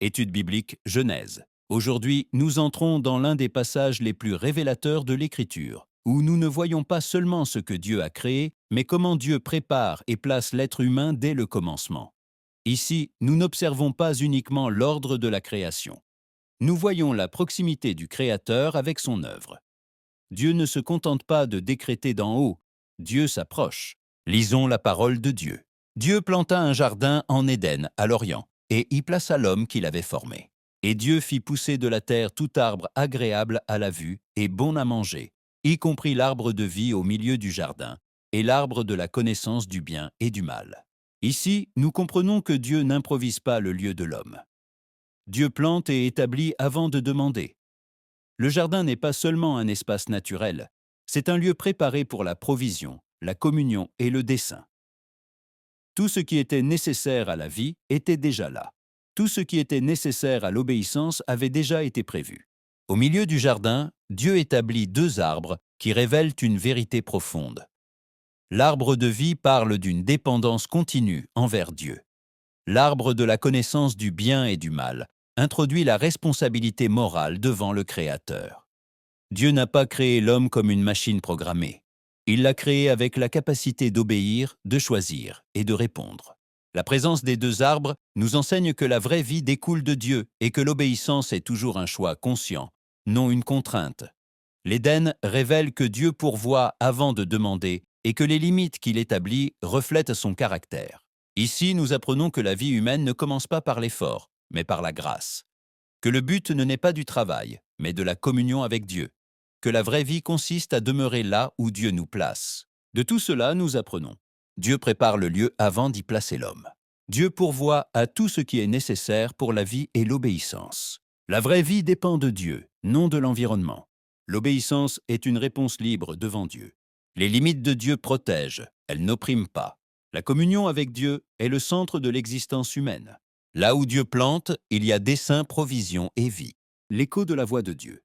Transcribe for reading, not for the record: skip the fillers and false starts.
Étude biblique Genèse. Aujourd'hui, nous entrons dans l'un des passages les plus révélateurs de l'Écriture, où nous ne voyons pas seulement ce que Dieu a créé, mais comment Dieu prépare et place l'être humain dès le commencement. Ici, nous n'observons pas uniquement l'ordre de la création. Nous voyons la proximité du Créateur avec son œuvre. Dieu ne se contente pas de décréter d'en haut, Dieu s'approche. Lisons la parole de Dieu. Dieu planta un jardin en Éden, à l'Orient, et y plaça l'homme qu'il avait formé. Et Dieu fit pousser de la terre tout arbre agréable à la vue et bon à manger, y compris l'arbre de vie au milieu du jardin, et l'arbre de la connaissance du bien et du mal. Ici, nous comprenons que Dieu n'improvise pas le lieu de l'homme. Dieu plante et établit avant de demander. Le jardin n'est pas seulement un espace naturel, c'est un lieu préparé pour la provision, la communion et le dessein. Tout ce qui était nécessaire à la vie était déjà là. Tout ce qui était nécessaire à l'obéissance avait déjà été prévu. Au milieu du jardin, Dieu établit deux arbres qui révèlent une vérité profonde. L'arbre de vie parle d'une dépendance continue envers Dieu. L'arbre de la connaissance du bien et du mal introduit la responsabilité morale devant le Créateur. Dieu n'a pas créé l'homme comme une machine programmée. Il l'a créé avec la capacité d'obéir, de choisir et de répondre. La présence des deux arbres nous enseigne que la vraie vie découle de Dieu et que l'obéissance est toujours un choix conscient, non une contrainte. L'Éden révèle que Dieu pourvoit avant de demander et que les limites qu'il établit reflètent son caractère. Ici, nous apprenons que la vie humaine ne commence pas par l'effort, mais par la grâce. Que le but ne naît pas du travail, mais de la communion avec Dieu. Que la vraie vie consiste à demeurer là où Dieu nous place. De tout cela, nous apprenons. Dieu prépare le lieu avant d'y placer l'homme. Dieu pourvoit à tout ce qui est nécessaire pour la vie et l'obéissance. La vraie vie dépend de Dieu, non de l'environnement. L'obéissance est une réponse libre devant Dieu. Les limites de Dieu protègent, elles n'oppriment pas. La communion avec Dieu est le centre de l'existence humaine. Là où Dieu plante, il y a dessein, provision et vie. L'écho de la voix de Dieu.